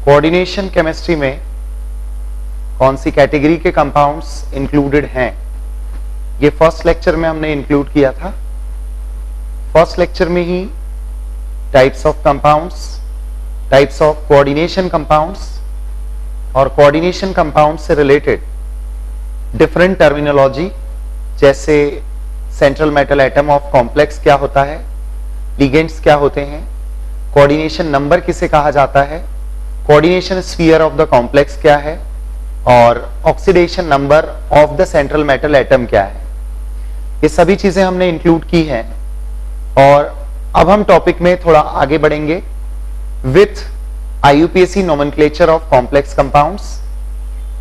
Coordination chemistry में कौन सी category के कंपाउंड्स इंक्लूडेड हैं, ये फर्स्ट लेक्चर में हमने इंक्लूड किया था। फर्स्ट लेक्चर में ही types of compounds, types of coordination compounds और कोऑर्डिनेशन कंपाउंड से रिलेटेड डिफरेंट टर्मिनोलॉजी, जैसे central metal atom of complex क्या होता है, लिगेंड्स क्या होते हैं, कोऑर्डिनेशन नंबर किसे कहा जाता है, coordination sphere of the complex क्या है और oxidation number of the central metal atom क्या है, ये सभी चीजें हमने इंक्लूड की हैं। और अब हम टॉपिक में थोड़ा आगे बढ़ेंगे with IUPAC nomenclature of complex compounds.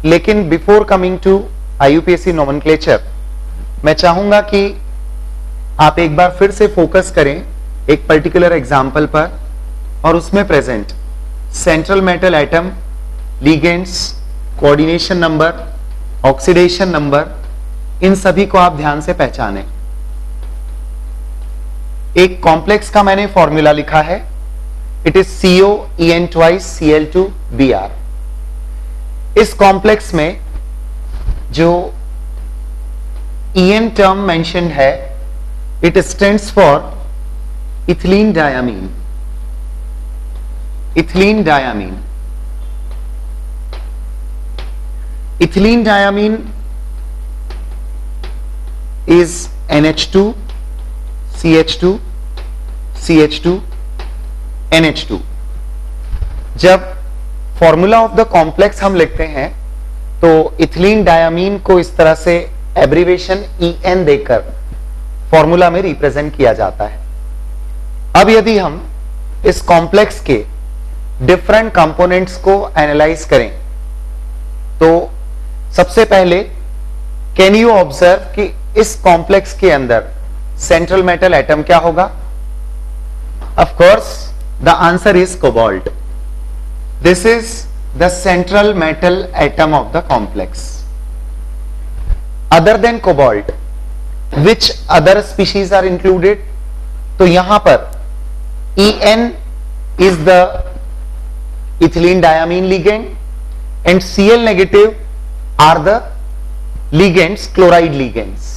लेकिन before coming to IUPAC nomenclature, मैं चाहूंगा कि आप एक बार फिर से फोकस करें एक पर्टिकुलर एग्जाम्पल पर और उसमें present central metal atom, ligands, coordination number, oxidation number, इन सभी को आप ध्यान से पहचानें। एक कॉम्प्लेक्स का मैंने फॉर्मूला लिखा है, it is COEN twice Cl2Br। इस कॉम्प्लेक्स में जो EN टर्म मेंशन्ड है, it stands for ethylene diamine. Ethylene diamine, ethylene diamine is NH2 CH2 CH2 NH2। जब फॉर्मूला ऑफ द कॉम्प्लेक्स हम लिखते हैं तो इथिलीन डायमीन को इस तरह से एब्रीवेशन EN देकर फॉर्मूला में रिप्रेजेंट किया जाता है। अब यदि हम इस कॉम्प्लेक्स के डिफरेंट कंपोनेंट्स को एनालाइज करें तो सबसे पहले कैन यू ऑब्जर्व कि इस कॉम्प्लेक्स के अंदर सेंट्रल मेटल एटम क्या होगा? Of course the answer is cobalt. This is the central metal atom of the complex. Other than cobalt which other species are included? तो यहां पर EN is the ethylene diamine ligand and Cl negative are the ligands, chloride ligands.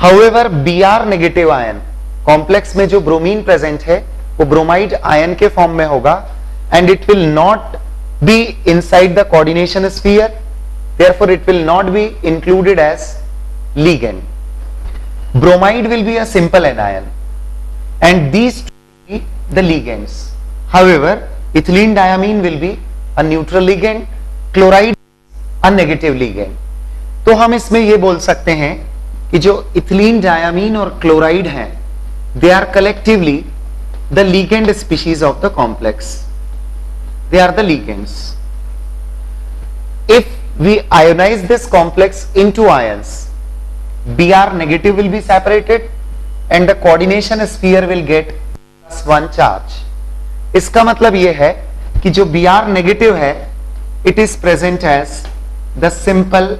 However, Br negative ion complex में जो bromine present है वो bromide ion के form में होगा and it will not be inside the coordination sphere, therefore it will not be included as ligand. Bromide will be a simple anion and these the ligands. However, ethylene diamine will be a neutral ligand, chloride a negative ligand. तो हम इसमें ये बोल सकते हैं कि जो ethylene diamine और क्लोराइड हैं, they are collectively the ligand species of the complex. They are the ligands. If we ionize this complex into ions, Br negative will be separated and the coordination sphere will get +1 charge. इसका मतलब यह है कि जो Br negative है, it is present as the simple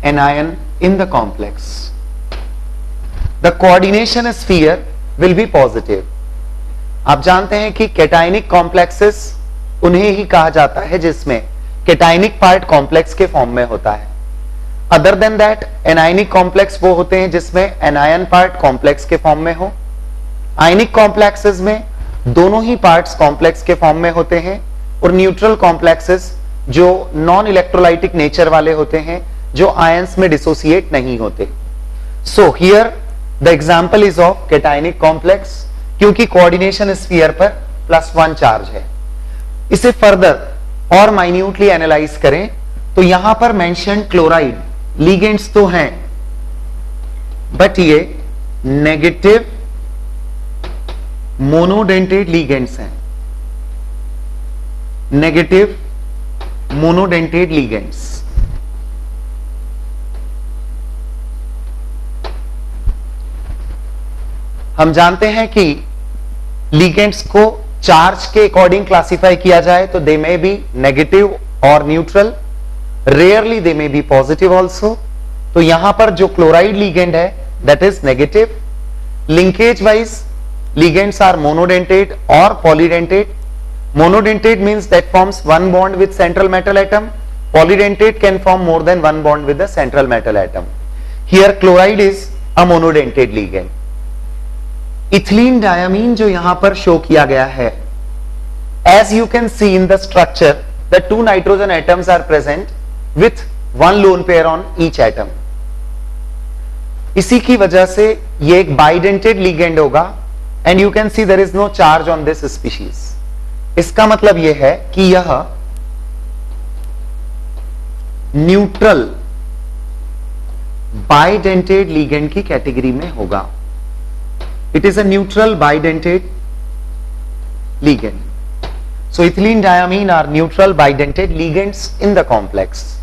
anion in the complex. The coordination sphere will be positive. आप जानते हैं कि कैटायनिक कॉम्प्लेक्सेस उन्हें ही कहा जाता है जिसमें कैटायनिक पार्ट कॉम्प्लेक्स के फॉर्म में होता है। Other than that anionic complex वो होते हैं जिसमें एनायन पार्ट कॉम्प्लेक्स के फॉर्म में हो। आयनिक कॉम्प्लेक्सेस में दोनों ही पार्ट्स कॉम्प्लेक्स के फॉर्म में होते हैं और न्यूट्रल कॉम्प्लेक्सेस जो नॉन इलेक्ट्रोलाइटिक नेचर वाले होते हैं, जो आयंस में डिसोसिएट नहीं होते। So here the example is of cationic complex, क्योंकि कोऑर्डिनेशन स्फीयर पर +1 चार्ज है। इसे फर्दर और माइन्यूटली एनालाइज करें तो यहां पर मेंशन क्लोराइड लिगेंड्स तो हैं, बट ये नेगेटिव मोनोडेंटेड लिगेंड्स हैं। Negative monodentate ligands. हम जानते हैं कि लिगेंड्स को चार्ज के अकॉर्डिंग क्लासिफाई किया जाए तो दे मे बी नेगेटिव और neutral, rarely they may be positive also. तो यहां पर जो क्लोराइड लिगेंड है that is negative. Linkage wise ligands are monodentate or polydentate. Monodentate means that forms one bond with central metal atom. Polydentate can form more than one bond with the central metal atom. Here chloride is a monodentate ligand. Ethylene diamine जो यहां पर show किया गया है, as you can see in the structure, the two nitrogen atoms are present with one lone pair on each atom. इसी की वजह से ये एक बाइडेंटेड लिगेंड होगा and you can see there is no charge on this species. इसका मतलब यह है कि यह न्यूट्रल बाइडेंटेड लिगेंड की कैटेगरी में होगा. It is a neutral bidentate ligand. So ethylene diamine are neutral bidentate ligands in the complex.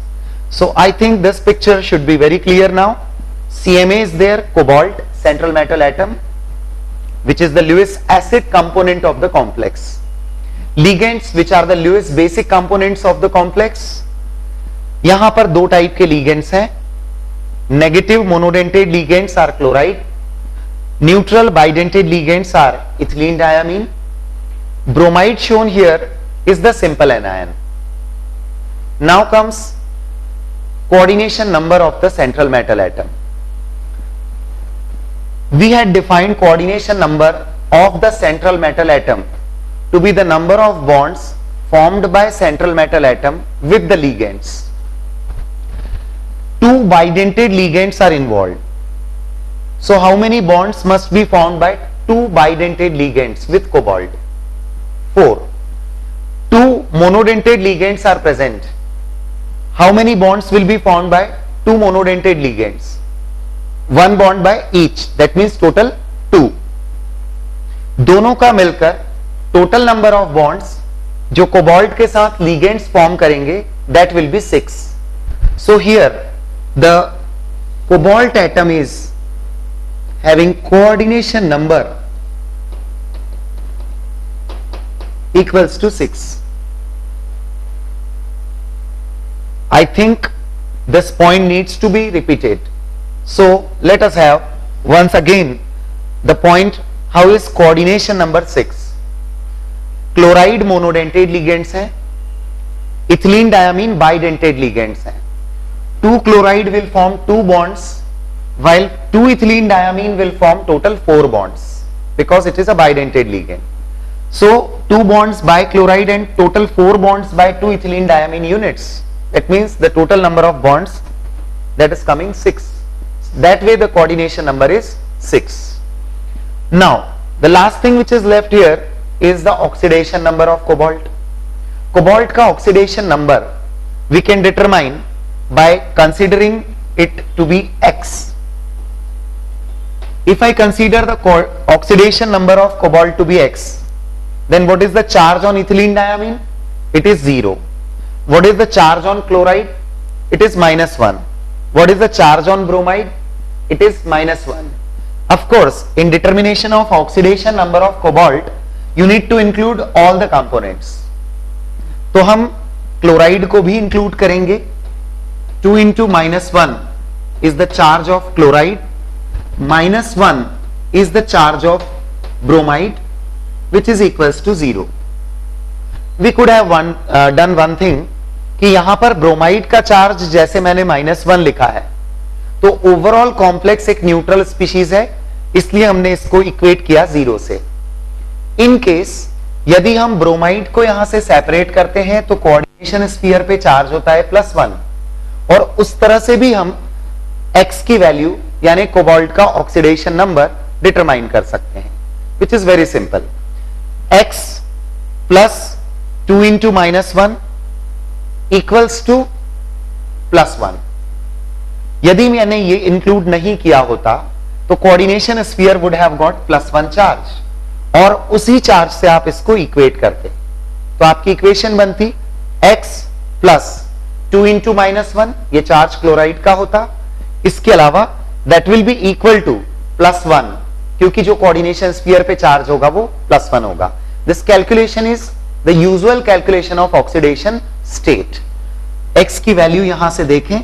So I think this picture should be very clear now. CMA is there, cobalt, central metal atom, which is the Lewis acid component of the complex. Ligands, which are the Lewis basic components of the complex. यहां पर दो type के ligands हैं. Negative monodentate ligands are chloride. Neutral bidentate ligands are ethylene diamine. Bromide shown here is the simple anion. Now comes coordination number of the central metal atom. We had defined coordination number of the central metal atom to be the number of bonds formed by central metal atom with the ligands. Two bidentate ligands are involved. So how many bonds must be formed by two bidentate ligands with cobalt? 4. Two monodentate ligands are present. How many bonds will be formed by two monodentate ligands? One bond by each. That means total 2. दोनों का मिलकर total number of bonds जो cobalt के साथ ligands form करेंगे that will be 6. So here the cobalt atom is having coordination number equals to 6. I think this point needs to be repeated. So let us have once again the point. How is coordination number 6? Chloride monodentate ligands हैं, ethylene diamine bidentate ligands हैं. Two chloride will form 2 bonds while 2 ethylene diamine will form total 4 bonds because it is a bidentate ligand. So 2 bonds by chloride and total 4 bonds by 2 ethylene diamine units. That means the total number of bonds that is coming 6. That way the coordination number is 6. Now the last thing which is left here is the oxidation number of cobalt. Cobalt का oxidation number we can determine by considering it to be X. If I consider the oxidation number of cobalt to be X, then what is the charge on ethylene diamine? It is 0. What is the charge on chloride? It is -1. What is the charge on bromide? It is -1. Of course, in determination of oxidation number of cobalt, you need to include all the components. तो हम chloride को भी include करेंगे. 2 into -1 is the charge of chloride. -1 is the charge of bromide, which is equals to 0. We could have done one thing कि यहां पर bromide का charge जैसे मैंने -1 लिखा है तो ओवरऑल कॉम्प्लेक्स एक न्यूट्रल स्पीशीज है, इसलिए हमने इसको इक्वेट किया 0 से. इन केस यदि हम ब्रोमाइड को यहां से सेपरेट करते हैं तो कोऑर्डिनेशन स्फीयर पे चार्ज होता है +1 और उस तरह से भी हम x की वैल्यू यानी कोबाल्ट का ऑक्सीडेशन नंबर डिटरमाइन कर सकते हैं, which is very simple. x plus 2 into -1 equals to +1. यदि मैंने ये इंक्लूड नहीं किया होता तो coordination sphere would have got +1 charge और उसी चार्ज से आप इसको इक्वेट करते तो आपकी इक्वेशन बनती x plus 2 into -1, ये चार्ज क्लोराइड का होता. इसके अलावा that will be equal to +1 क्योंकि जो कोऑर्डिनेशन स्फीयर पे चार्ज होगा वो +1 होगा. This calculation is the usual calculation of oxidation state. x की वैल्यू यहां से देखें,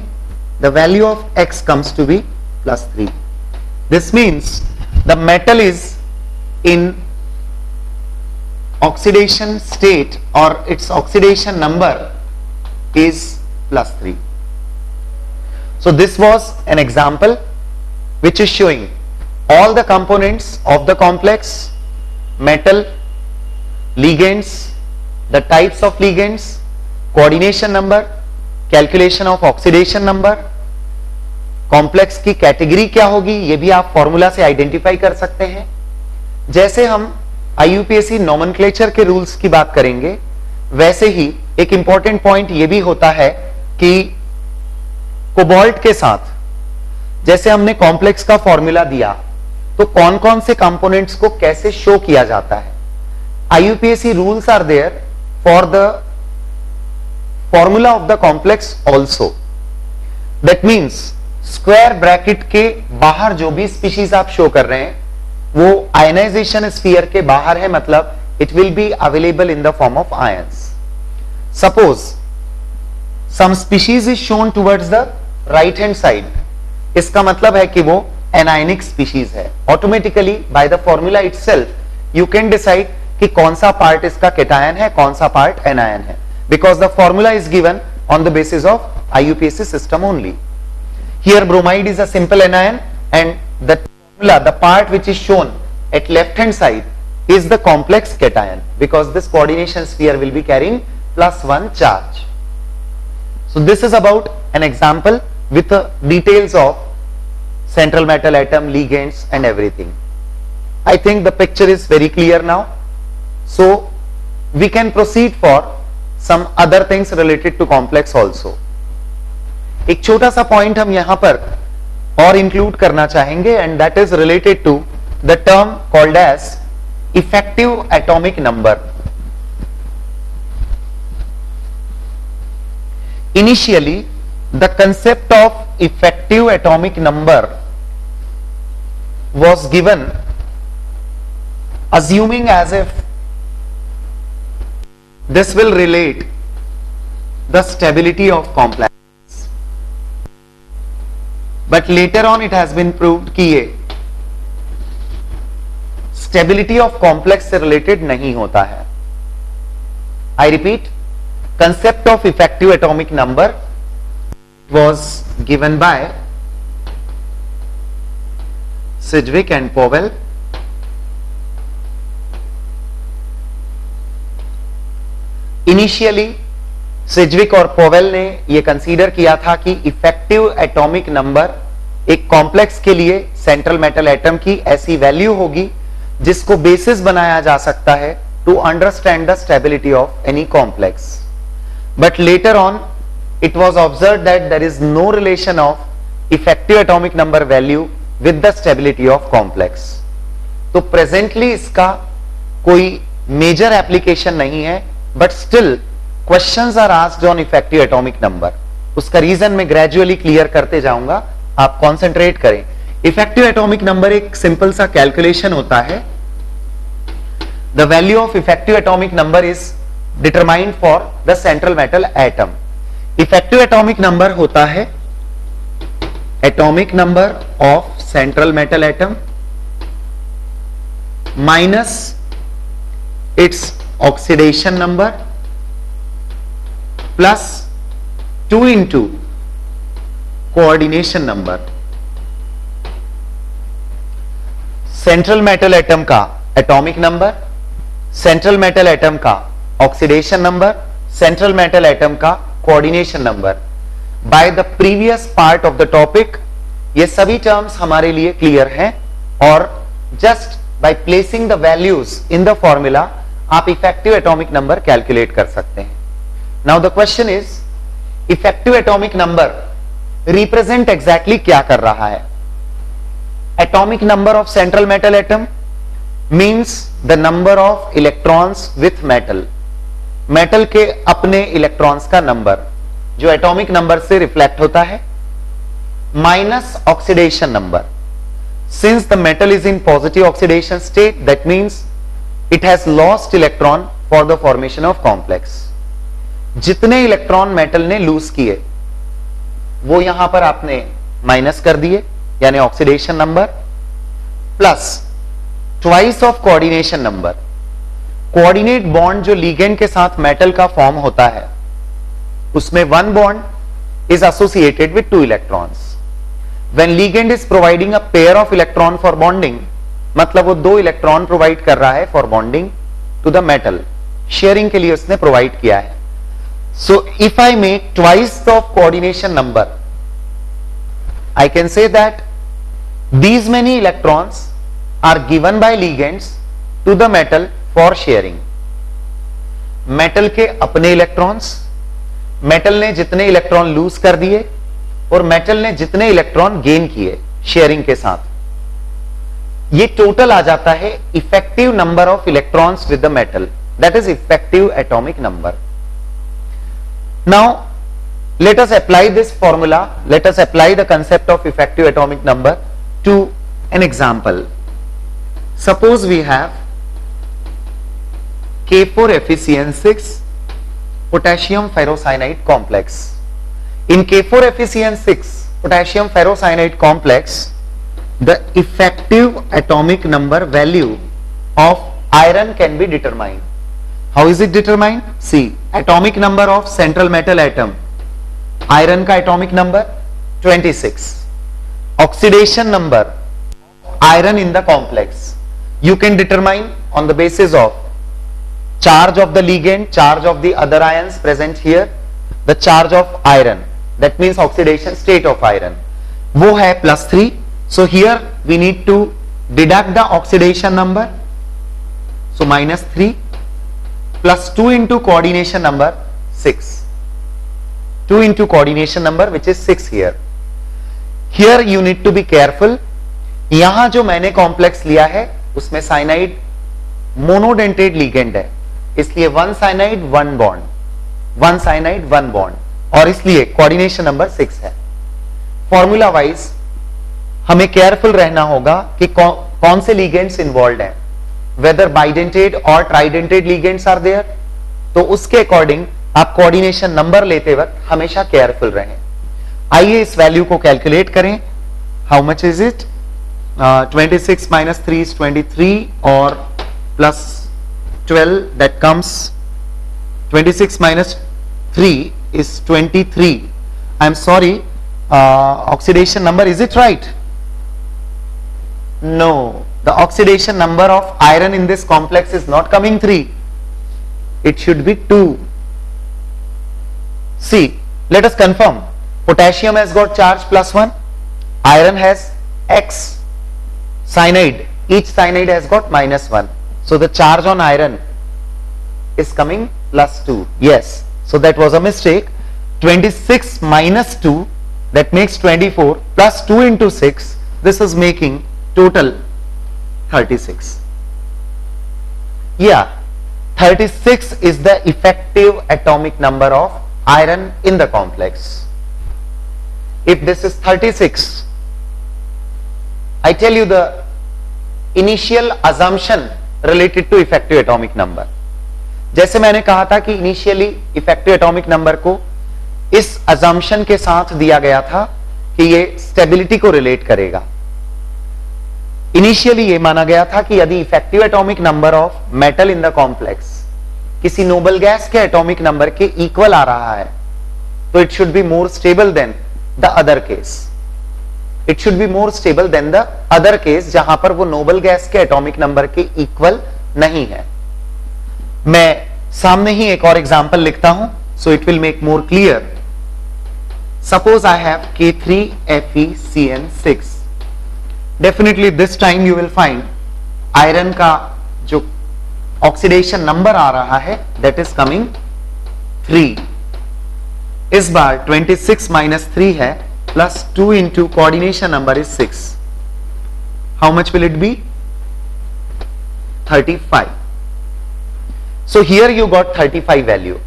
the value of x comes to be +3. This means the metal is in oxidation state or its oxidation number is +3. So this was an example which is showing all the components of the complex, metal, ligands, the types of ligands, coordination number, calculation of oxidation number, complex की category क्या होगी ये भी आप formula से identify कर सकते हैं। जैसे हम IUPAC नॉमेनक्लेचर के रूल्स की बात करेंगे वैसे ही एक इंपॉर्टेंट पॉइंट ये भी होता है कि कोबाल्ट के साथ जैसे हमने कॉम्प्लेक्स का फॉर्मूला दिया तो कौन कौन से कंपोनेंट्स को कैसे शो किया जाता है। IUPAC rules are there for the formula of the complex also. That means square bracket के बाहर जो भी स्पीशीज आप शो कर रहे हैं वो आयनाइजेशन स्फीयर के बाहर है, मतलब it will be available in the form of ions. Suppose some species is shown towards the right hand side, इसका मतलब है कि वो एनायनिक स्पीशीज है। Automatically by the formula itself you can decide कि कौन सा पार्ट इसका केटायन है, कौन सा पार्ट एनायन है, because the formula is given on the basis of IUPAC system only. Here bromide is a simple anion and the formula, the part which is shown at left hand side is the complex cation because this coordination sphere will be carrying +1 charge. So this is about an example with the details of central metal atom, ligands and everything. I think the picture is very clear now. So we can proceed for some other things related to complex also. एक छोटा सा point हम यहां पर और include करना चाहेंगे and that is related to the term called as effective atomic number. Initially the concept of effective atomic number was given assuming as if this will relate the stability of complex, but later on it has been proved कि ये stability of complex से related नहीं होता है। I repeat, concept of effective atomic number was given by Sidgwick and Powell. Initially सिजविक और Powell ने यह consider किया था कि इफेक्टिव एटॉमिक नंबर एक कॉम्प्लेक्स के लिए सेंट्रल मेटल एटम की ऐसी वैल्यू होगी जिसको बेसिस बनाया जा सकता है to understand the stability of any complex. But later on it was observed that there is no relation of effective atomic number value with the stability of complex. तो presently इसका कोई major application नहीं है, but still questions are asked on effective atomic number. उसका reason मैं gradually clear करते जाऊंगा, आप कंसंट्रेट करें। इफेक्टिव एटॉमिक नंबर एक सिंपल सा कैलकुलेशन होता है। The value of effective atomic number is determined for the central metal atom. Effective atomic number होता है atomic number of central metal atom minus its oxidation number plus 2 into coordination number. Central metal atom का atomic number, central metal atom का oxidation number, central metal atom का coordination number. By the previous part of the topic ये सभी terms हमारे लिए clear हैं और just by placing the values in the formula आप इफेक्टिव एटॉमिक नंबर कैलकुलेट कर सकते हैं। Now the question is, effective atomic number represent exactly क्या कर रहा है? Atomic number of central metal atom means the number of electrons with metal. Metal के अपने electrons का number जो atomic number से reflect होता है, minus oxidation number. Since the metal is in positive oxidation state, that means it has lost electron for the formation of complex. जितने electron metal ने lose किए वो यहां पर आपने माइनस कर दिए, यानी oxidation number plus twice of coordination number. Coordinate bond जो लिगेंड के साथ मेटल का फॉर्म होता है उसमें one bond is associated with two electrons. When ligand is providing a pair of electron for bonding, मतलब वो 2 इलेक्ट्रॉन प्रोवाइड कर रहा है for bonding to the metal, sharing के लिए उसने प्रोवाइड किया है। So if I make twice of coordination number, I can say that these many electrons are given by ligands to the metal for sharing। Metal के अपने electrons, metal ने जितने electron lose कर दिए और मेटल ने जितने इलेक्ट्रॉन गेन किए शेयरिंग के साथ, ये टोटल आ जाता है effective number of electrons with the metal, that is effective atomic number. Now let us apply this formula, let us apply the concept of effective atomic number to an example. Suppose we have K4FeCN6 potassium ferrocyanide complex. In K4FeCN6 potassium ferrocyanide complex, the effective atomic number value of iron can be determined. How is it determined? See, atomic number of central metal atom, iron का atomic number 26, oxidation number iron in the complex you can determine on the basis of charge of the ligand, charge of the other ions present here, the charge of iron, that means oxidation state of iron, वो है +3। So here we need to deduct the oxidation number, so -3 +2 into coordination number 6, 2 into coordination number which is 6 here. Here you need to be careful. यहां जो मैंने complex लिया है उसमें cyanide monodentate ligand है, इसलिए 1 साइनाइड 1 बॉन्ड, 1 साइनाइड 1 बॉन्ड, और इसलिए कोऑर्डिनेशन नंबर 6 है। फॉर्मूला वाइज हमें केयरफुल रहना होगा कि कौन से लिगेंड्स इन्वॉल्व हैं, वेदर बाइडेंटेड और ट्राइडेंटेड लिगेंड्स आर देयर, तो उसके अकॉर्डिंग आप कोऑर्डिनेशन नंबर लेते वक्त हमेशा केयरफुल रहें। आइए इस वैल्यू को कैलकुलेट करें। How much is it? 26 minus 3 is 23 और plus 12 that comes 26 minus 3 is 23. I am sorry, oxidation number, is it right? No, the oxidation number of iron in this complex is not coming 3, it should be 2. See, let us confirm. Potassium has got charge +1, iron has X cyanide, each cyanide has got -1, so the charge on iron is coming +2. Yes, so that was a mistake. 26 minus 2, that makes 24, plus 2 into 6, this is making total 36. Yeah, 36 is the effective atomic number of iron in the complex. If this is 36, I tell you the initial assumption related to effective atomic number. जैसे मैंने कहा था कि initially effective atomic number को इस assumption के साथ दिया गया था कि ये स्टेबिलिटी को रिलेट करेगा। इनिशियली ये माना गया था कि यदि effective atomic number of metal in the complex किसी नोबल गैस के एटॉमिक नंबर के इक्वल आ रहा है तो it should be more stable then the other case, it should be more stable then the other case जहां पर वो Nobel gas के एटॉमिक नंबर के इक्वल नहीं है। मैं सामने ही एक और एग्जांपल लिखता हूं so it will make more clear. Suppose I have K3FeCN6, definitely this time you will find iron का जो ऑक्सीडेशन नंबर आ रहा है दैट इज कमिंग 3। इस बार 26 माइनस 3 है plus 2 into coordination number is 6। How much will it be? 35. So here you got 35 value.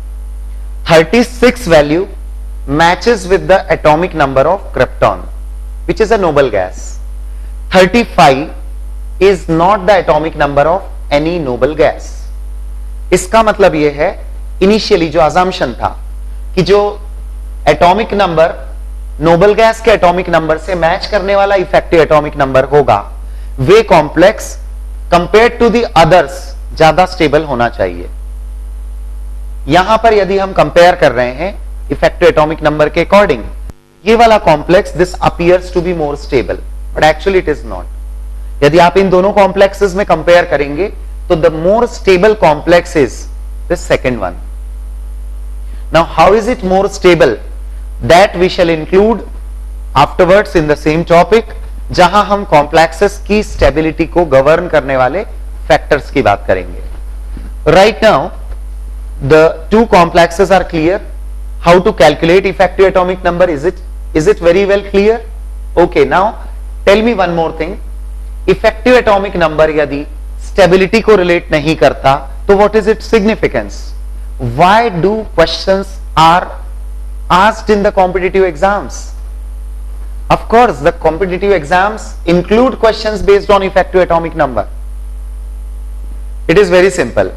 36 value matches with the atomic number of krypton, which is a noble gas. 35 is not the atomic number of any noble gas. इसका मतलब यह है initially जो assumption था कि जो atomic number noble gas के atomic number से मैच करने वाला इफेक्टिव एटॉमिक नंबर होगा वे complex compare to the others ज्यादा स्टेबल होना चाहिए। यहां पर यदि हम कंपेयर कर रहे हैं इफेक्टिव एटॉमिक नंबर के अकॉर्डिंग, ये वाला complex this appears to be more stable but actually it is not. यदि आप इन दोनों कॉम्प्लेक्सेस में कंपेयर करेंगे तो the more stable complex is this second one. Now how is it more stable, that we shall include afterwards in the same topic, जहां हम complexes की स्टेबिलिटी को गवर्न करने वाले फैक्टर्स की बात करेंगे। Right now the two complexes are clear. How to calculate effective atomic number, is it very well clear? Okay, now tell me one more thing. Effective atomic number यदि stability को relate नहीं करता तो what is its significance? Why do questions are asked in the competitive exams? Of course the competitive exams include questions based on effective atomic number. It is very simple.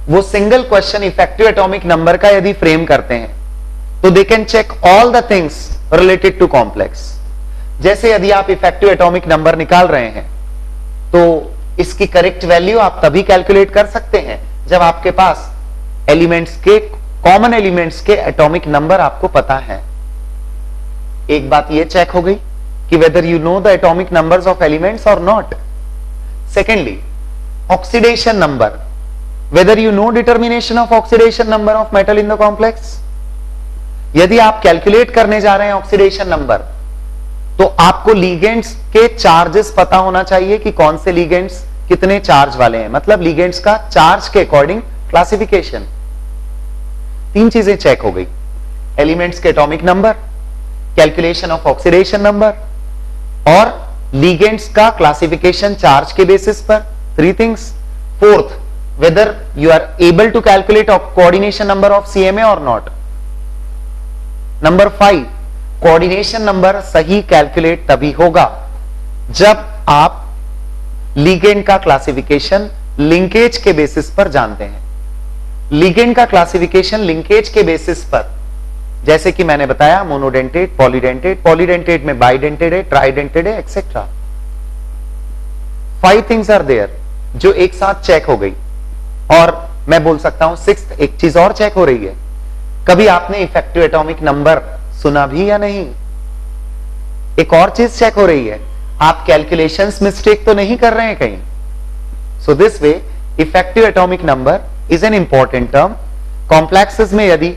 वो single question effective atomic number का यदि frame करते हैं तो they can check all the things related to complex. जैसे यदि आप effective atomic number निकाल रहे हैं तो इसकी करेक्ट वैल्यू आप तभी कैलकुलेट कर सकते हैं जब आपके पास एलिमेंट्स के, कॉमन एलिमेंट्स के एटॉमिक नंबर आपको पता है। एक बात ये चेक हो गई कि whether you know the atomic numbers of elements और not. Secondly, oxidation number, whether you know determination of oxidation number of metal in the complex। यदि आप कैलकुलेट करने जा रहे हैं ऑक्सीडेशन नंबर तो आपको लीगेंड्स के चार्जेस पता होना चाहिए कि कौन से लीगेंड्स कितने चार्ज वाले हैं, मतलब लीगेंड्स का चार्ज के अकॉर्डिंग क्लासिफिकेशन। तीन चीजें चेक हो गई, एलिमेंट्स के atomic number, calculation of oxidation number और लीगेंड्स का क्लासिफिकेशन चार्ज के बेसिस पर। Three things. Fourth, whether you are able to calculate coordination number of CMA or not। Number 5, coordination number सही कैलकुलेट तभी होगा जब आप लिगेंड का क्लासिफिकेशन लिंकेज के बेसिस पर जानते हैं। लिगेंड का क्लासिफिकेशन लिंकेज के बेसिस पर, जैसे कि मैंने बताया, मोनोडेंटेट, पॉलीडेंटेट, पॉलीडेंटेट में बाइडेंटेड है, ट्राइडेंटेड है, एक्सेट्रा। 5 थिंग्स आर देयर जो एक साथ चेक हो गई। और मैं बोल सकता हूं सिक्स्थ एक चीज और चेक हो रही है, कभी आपने इफेक्टिव एटॉमिक नंबर सुना भी या नहीं। एक और चीज चेक हो रही है, आप कैलकुलेशंस मिस्टेक तो नहीं कर रहे हैं कहीं। So this way effective atomic number is an important term. Complexes में यदि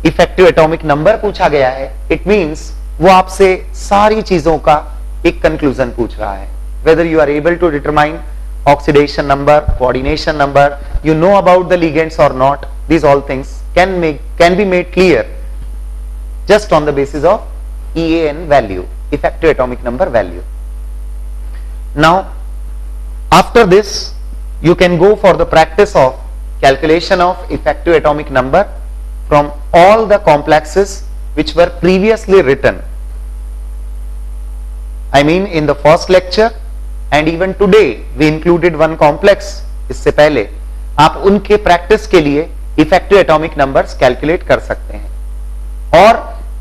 इफेक्टिव एटॉमिक नंबर पूछा गया है, इट मींस वो आपसे सारी चीजों का एक कंक्लूजन पूछ रहा है। Whether you are able to determine oxidation number, coordination number, you know about the ligands or not, these all things can be made clear just on the basis of EAN value, effective atomic number value. Now after this you can go for the practice of calculation of effective atomic number from all the complexes which were previously written, I mean in the first lecture and even today we included one complex। इससे पहले आप उनके practice के लिए effective atomic numbers calculate कर सकते हैं और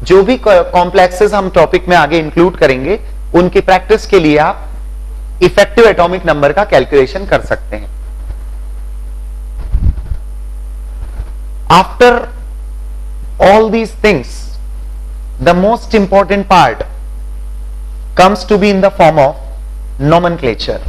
जो भी कॉम्प्लेक्सेस हम टॉपिक में आगे इंक्लूड करेंगे उनकी प्रैक्टिस के लिए आप इफेक्टिव एटॉमिक नंबर का कैलकुलेशन कर सकते हैं। After all these things the most important part comes to be in the form of nomenclature।